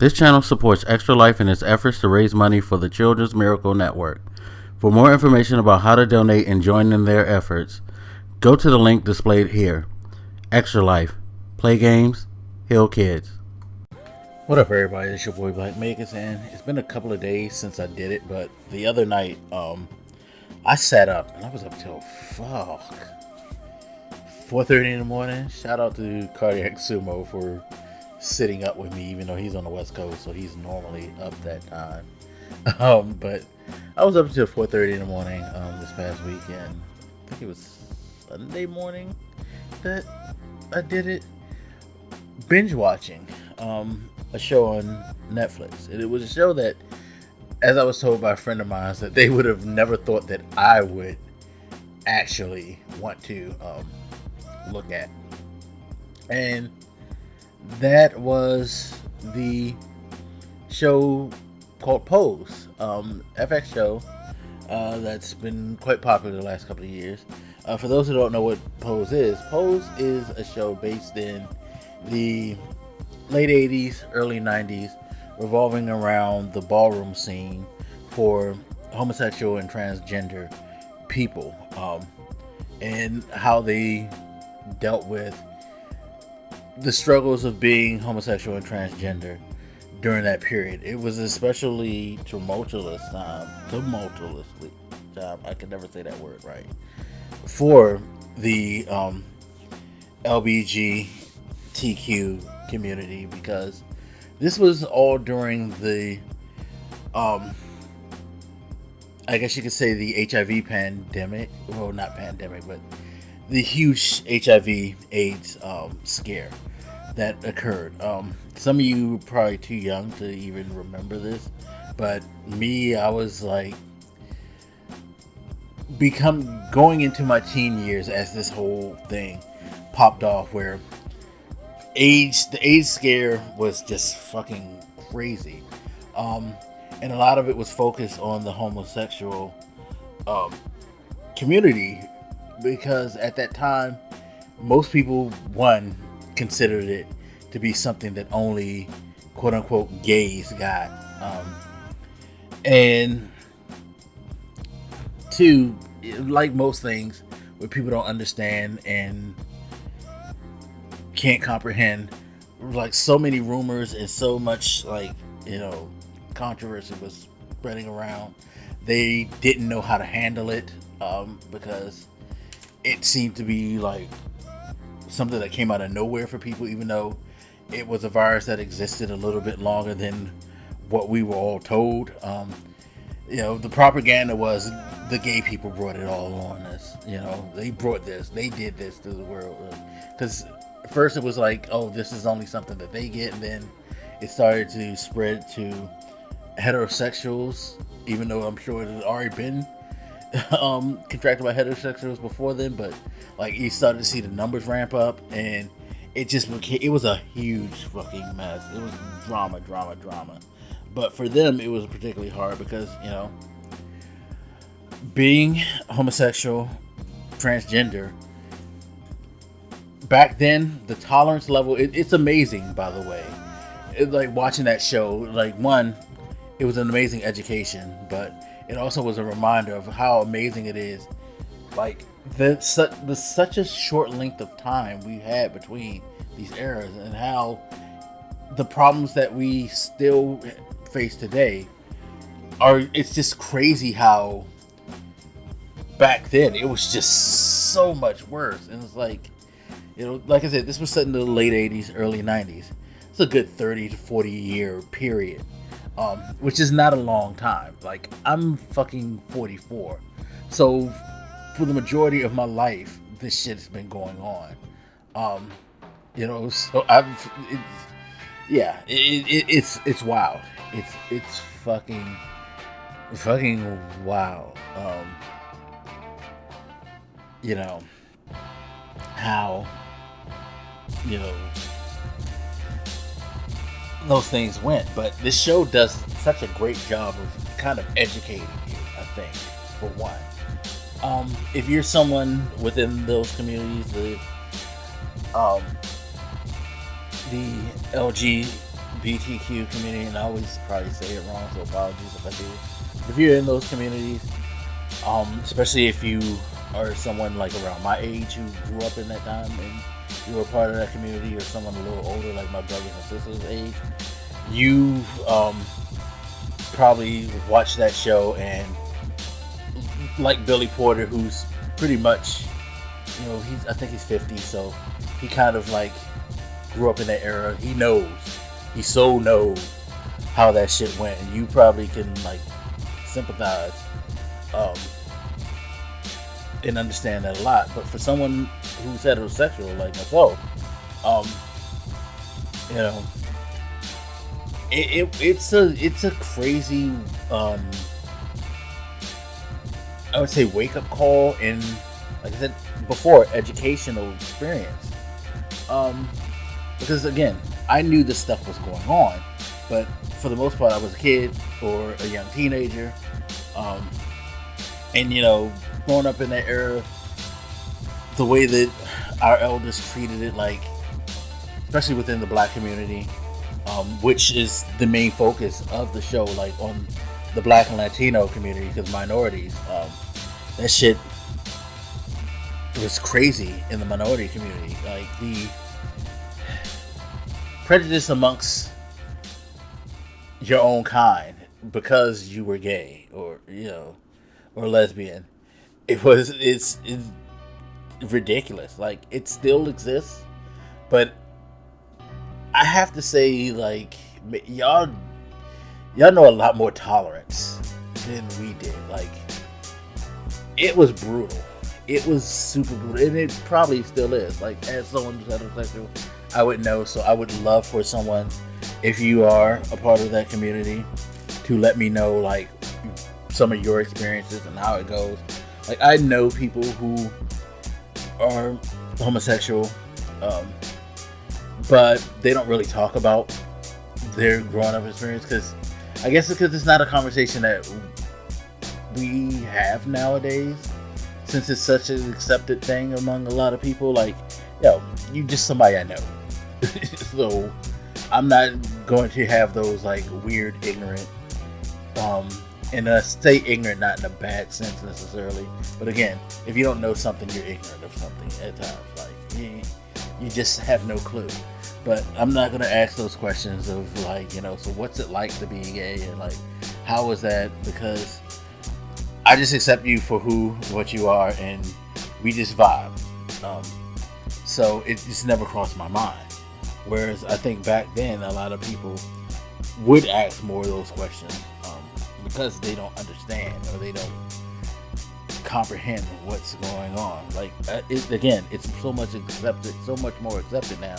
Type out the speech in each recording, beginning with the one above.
This channel supports Extra Life in its efforts to raise money for the Children's Miracle Network. For more information about how to donate and join in their efforts, go to the link displayed here. Extra Life. Play games, heal kids. What up, everybody? It's your boy Blak, and it's been a couple of days since I did it, but the other night, I sat up and I was up till 4:30 in the morning. Shout out to Cardiac Sumo for sitting up with me, even though he's on the West Coast, so he's normally up that time. But I was up until 4:30 in the morning this past weekend. I think it was Sunday morning that I did it. Binge watching a show on Netflix. And it was a show that, as I was told by a friend of mine, that they would have never thought that I would actually want to look at. And that was the show called Pose, FX show that's been quite popular the last couple of years. For those who don't know what Pose is a show based in the late 80s, early 90s, revolving around the ballroom scene for homosexual and transgender people, and how they dealt with the struggles of being homosexual and transgender during that period. It was especially tumultuous time, I can never say that word right, for the LBGTQ community, because this was all during the I guess you could say the HIV pandemic. Well, not pandemic, but the huge HIV AIDS scare that occurred. Some of you are probably too young to even remember this, but me, I was like going into my teen years as this whole thing popped off, where the AIDS scare was just fucking crazy. And a lot of it was focused on the homosexual community, because at that time, most people, considered it to be something that only quote unquote gays got. And two, like most things where people don't understand and can't comprehend, like so many rumors and so much controversy was spreading around. They didn't know how to handle it, because it seemed to be like something that came out of nowhere for people, even though it was a virus that existed a little bit longer than what we were all told. The propaganda was the gay people brought it all on us. They brought this, they did this to the world. Because first it was like, oh, this is only something that they get, and then it started to spread to heterosexuals, even though I'm sure it had already been contracted by heterosexuals before then. But like, you started to see the numbers ramp up, and it was a huge fucking mess. It was drama. But for them, it was particularly hard because, being homosexual, transgender, back then, the tolerance level, it's amazing, by the way. It's like watching that show, like, one, it was an amazing education, but it also was a reminder of how amazing it is, like, the such a short length of time we had between these eras, and how the problems that we still face today it's just crazy how back then it was just so much worse. And it's like, like I said, this was set in the late 80s, early 90s. It's a good 30 to 40 year period, which is not a long time. Like, I'm fucking 44, so for the majority of my life, this shit has been going on. So it's wild. It's fucking wild. How those things went, but this show does such a great job of kind of educating you, I think, for one. If you're someone within those communities, the LBGTQ community, and I always probably say it wrong, so apologies if I do. If you're in those communities, especially if you are someone like around my age who grew up in that time and you were part of that community, or someone a little older like my brothers and sisters' age, you probably watched that show, and like Billy Porter, who's pretty much, I think he's 50, so he kind of like grew up in that era. He so knows how that shit went, and you probably can like sympathize and understand that a lot. But for someone who's heterosexual like myself, you know, it's a crazy, I would say, wake up call, and like I said before, educational experience. Because again, I knew this stuff was going on, but for the most part, I was a kid or a young teenager, and growing up in that era, the way that our elders treated it, like especially within the Black community, which is the main focus of the show, like on the Black and Latino community, because minorities, that shit was crazy in the minority community. Like the prejudice amongst your own kind because you were gay or lesbian, it's ridiculous. Like, it still exists, but I have to say, like, y'all know a lot more tolerance than we did. Like, it was brutal. It was super brutal, and it probably still is. Like, as someone who's heterosexual, I would know. So I would love for someone, if you are a part of that community, to let me know, like, some of your experiences and how it goes. Like, I know people who are homosexual, but they don't really talk about their growing up experience, because I guess because it's not a conversation that we have nowadays, since it's such an accepted thing among a lot of people. Like, you just somebody I know. So I'm not going to have those like weird, ignorant, and I say ignorant not in a bad sense necessarily, but again, if you don't know something, you're ignorant of something at times. Like, you just have no clue. But I'm not going to ask those questions of like, so what's it like to be gay, and like, how was that? Because I just accept you for what you are, and we just vibe. So it just never crossed my mind. Whereas I think back then, a lot of people would ask more of those questions, because they don't understand, or they don't comprehend what's going on. Like, it's so much accepted, so much more accepted now,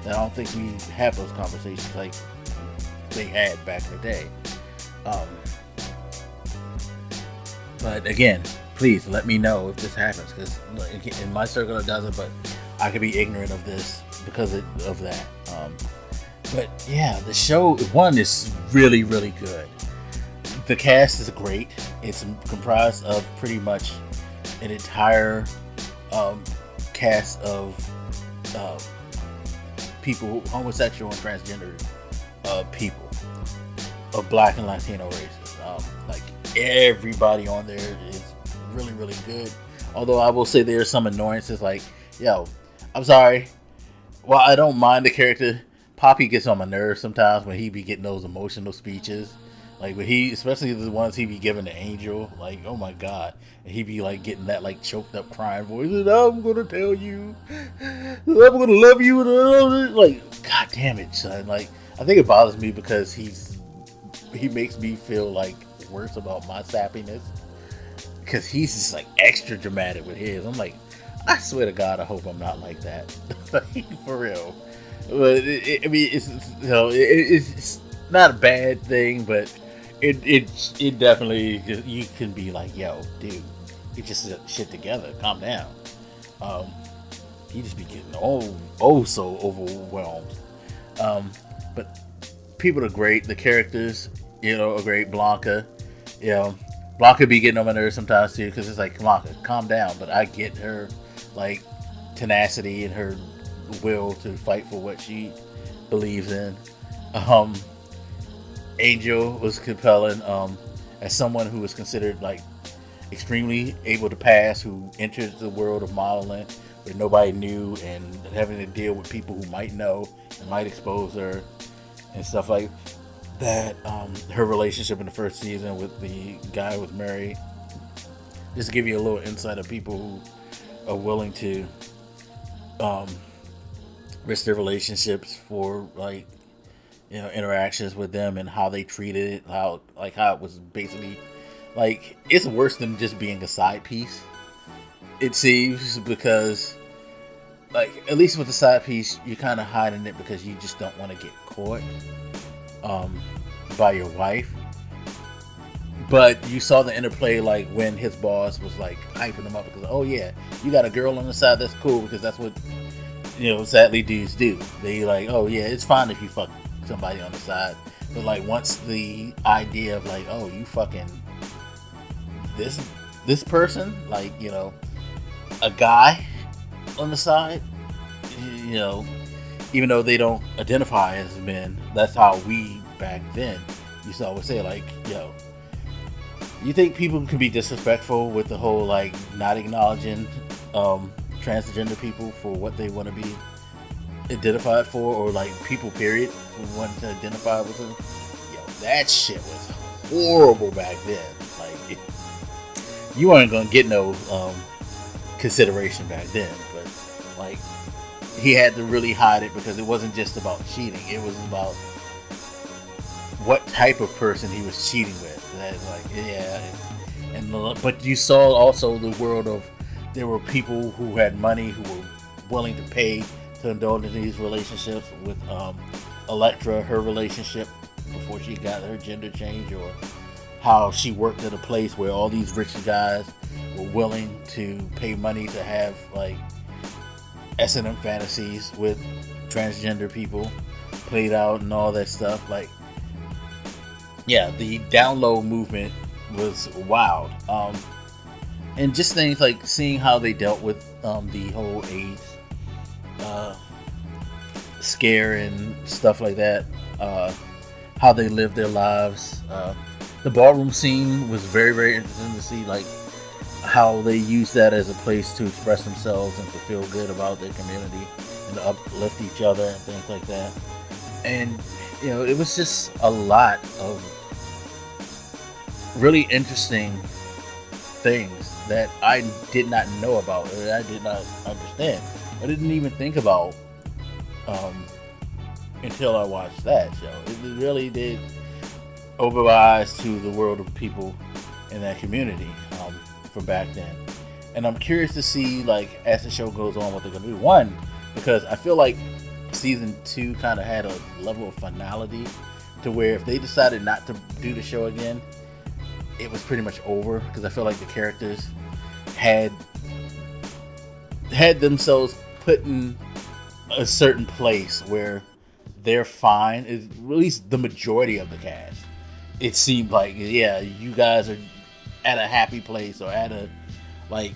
that I don't think we have those conversations like they had back in the day. But again, please let me know if this happens, because in my circle it doesn't, but I could be ignorant of this because of that. But yeah, the show, one, is really, really good. The cast is great. It's comprised of pretty much an entire cast of people, homosexual and transgender people of Black and Latino races. Like, everybody on there is really, really good. Although I will say there are some annoyances, like, I'm sorry, while I don't mind the character, Poppy gets on my nerves sometimes when he be getting those emotional speeches. Like, when especially the ones he be giving to Angel, like, oh my god, and he be like getting that like choked up crying voice, and I'm gonna tell you, I'm gonna love you, like, god damn it, son. Like, I think it bothers me because he makes me feel like worse about my sappiness, because he's just like extra dramatic with his. I'm like, I swear to God, I hope I'm not like that. Like, for real. But it's not a bad thing, but it definitely, you can be like, yo, dude, get your shit together, calm down. You just be getting so overwhelmed. But people are great. The characters, are great. Blanca, Blanca be getting on my nerves sometimes too, because it's like, Blanca, calm down. But I get her like tenacity and her will to fight for what she believes in. Um, Angel was compelling. As someone who was considered like extremely able to pass, who entered the world of modeling where nobody knew, and having to deal with people who might know and might expose her and stuff like that. Her relationship in the first season with the guy who was married. Just to give you a little insight of people who are willing to um, risk their relationships for like interactions with them and how they treated it, how it was basically like it's worse than just being a side piece. It seems because like at least with the side piece you're kind of hiding it because you just don't want to get caught um, by your wife. But you saw the interplay like when his boss was like hyping him up because oh yeah, you got a girl on the side, that's cool because that's what sadly dudes do. They like oh yeah, it's fine if you fuck somebody on the side, but like once the idea of like oh you fucking this person like a guy on the side, you know even though they don't identify as men, that's how we back then used to always say like you think people can be disrespectful with the whole like not acknowledging transgender people for what they want to be identified for, or like people period who want to identify with them? That shit was horrible back then. Like you weren't gonna get no consideration back then, but like he had to really hide it because it wasn't just about cheating, it was about what type of person he was cheating with. That like but you saw also the world of there were people who had money who were willing to pay to indulge in these relationships with Electra, her relationship before she got her gender change, or how she worked at a place where all these rich guys were willing to pay money to have like S&M fantasies with transgender people played out and all that stuff. Like the down low movement was wild. And just things like seeing how they dealt with the whole AIDS scare and stuff like that, how they lived their lives. The ballroom scene was very, very interesting to see, like how they used that as a place to express themselves and to feel good about their community and to uplift each other and things like that. And it was just a lot of really interesting things that I did not know about, or that I did not understand. I didn't even think about until I watched that show. It really did open my eyes to the world of people in that community from back then. And I'm curious to see, like, as the show goes on, what they're going to do. One, because I feel like season 2 kind of had a level of finality to where if they decided not to do the show again, it was pretty much over, because I feel like the characters had themselves put in a certain place where they're fine. At least the majority of the cast, it seemed like, you guys are at a happy place, or at a like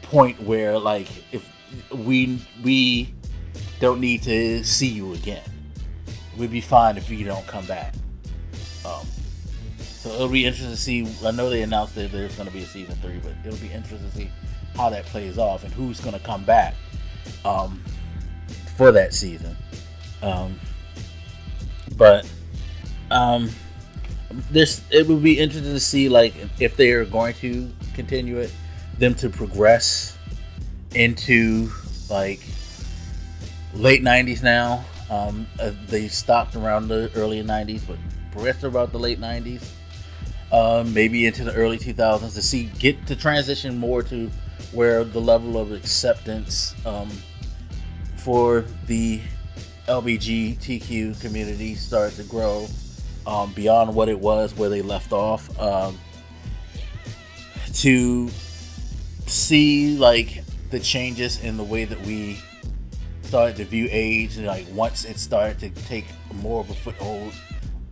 point where like if we don't need to see you again, we'd be fine if you don't come back. So it'll be interesting to see. I know they announced that there's going to be a season 3, but it'll be interesting to see how that plays off and who's going to come back for that season. It would be interesting to see, like, if they are going to continue it, them to progress into like late 90s now. They stopped around the early 90s, but progressed about the late 90s. Maybe into the early 2000s to get to transition more to where the level of acceptance for the LBGTQ community started to grow beyond what it was where they left off, to see like the changes in the way that we started to view AIDS, and like once it started to take more of a foothold,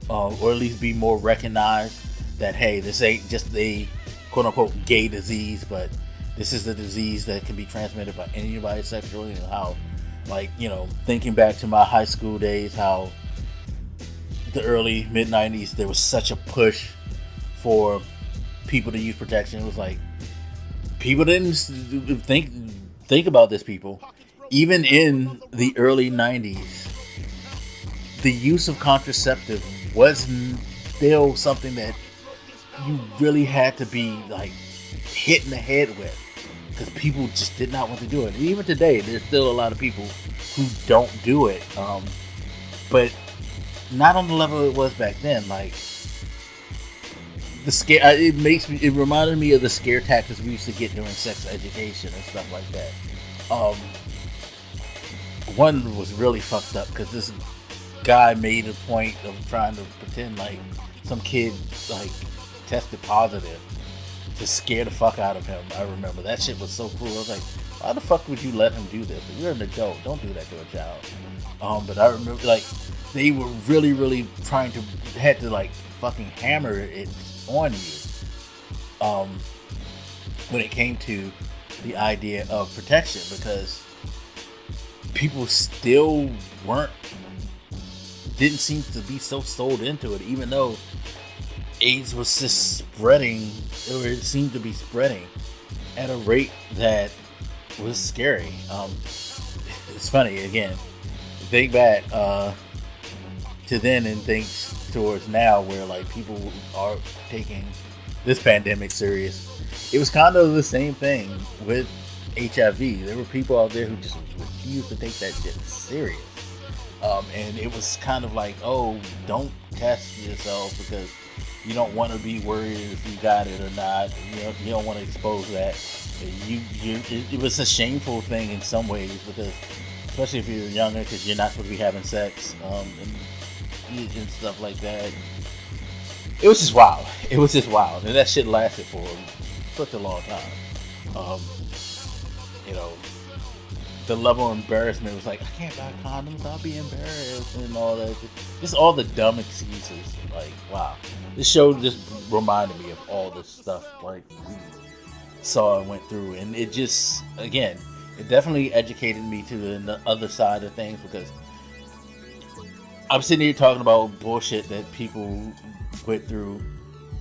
or at least be more recognized that, hey, this ain't just a quote-unquote gay disease, but this is a disease that can be transmitted by anybody sexually. And how, like, thinking back to my high school days, how the early mid 90s, there was such a push for people to use protection. It was like people didn't think about this. People, even in the early 90s, the use of contraceptive was still something that you really had to be like hit in the head with, because people just did not want to do it. And even today, there's still a lot of people who don't do it, but not on the level it was back then. Like the scare, it reminded me of the scare tactics we used to get during sex education and stuff like that. One was really fucked up because this guy made a point of trying to pretend like some kid like tested positive to scare the fuck out of him. I remember that shit was so cool. I was like, why the fuck would you let him do this? You're an adult. Don't do that to a child. But I remember like they were really trying to had to like fucking hammer it on you when it came to the idea of protection, because people still didn't seem to be so sold into it, even though AIDS was just spreading, or it seemed to be spreading at a rate that was scary. It's funny, again, think back to then and think towards now, where like people are taking this pandemic serious. It was kind of the same thing with HIV. There were people out there who just refused to take that shit serious. And it was kind of like, oh, don't test yourself because you don't want to be worried if you got it or not. You don't want to expose that. It was a shameful thing in some ways, because especially if you're younger, because you're not supposed to be having sex and stuff like that. It was just wild. And that shit lasted for such a long time. The level of embarrassment was like, I can't buy condoms, I'll be embarrassed, and all that. Just all the dumb excuses. Like, wow. This show just reminded me of all this stuff like we saw and went through. And it just, again, it definitely educated me to the other side of things, because I'm sitting here talking about bullshit that people went through,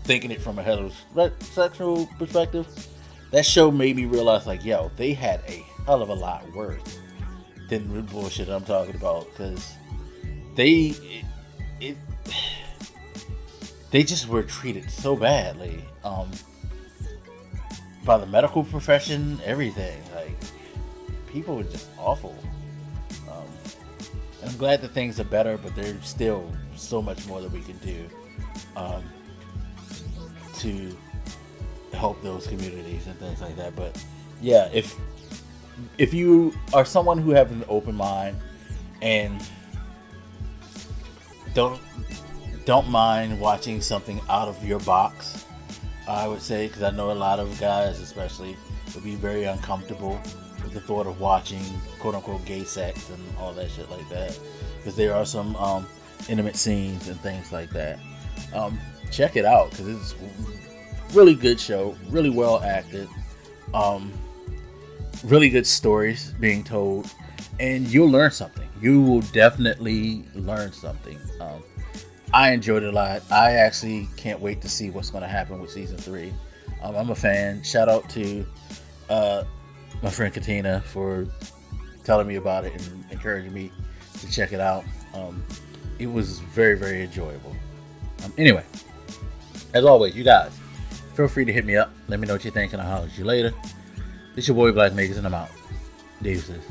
thinking it from a heterosexual perspective. That show made me realize, like, yo, they had a hell of a lot worse than the bullshit I'm talking about, because they just were treated so badly by the medical profession, everything. Like, people were just awful. And I'm glad that things are better, but there's still so much more that we can do to help those communities and things like that. But yeah, if you are someone who has an open mind and don't mind watching something out of your box, I would say, because I know a lot of guys especially would be very uncomfortable with the thought of watching quote-unquote gay sex and all that shit like that, because there are some intimate scenes and things like that. Check it out, because it's a really good show, really well acted, really good stories being told, and you'll learn something. You will definitely learn something. I enjoyed it a lot. I actually can't wait to see what's going to happen with season 3. I'm a fan. Shout out to my friend Katina for telling me about it and encouraging me to check it out. It was very, very enjoyable. Anyway, as always, you guys, feel free to hit me up. Let me know what you think, and I'll holler at you later. This your boy Blak Niggas, and I'm out. Deuces.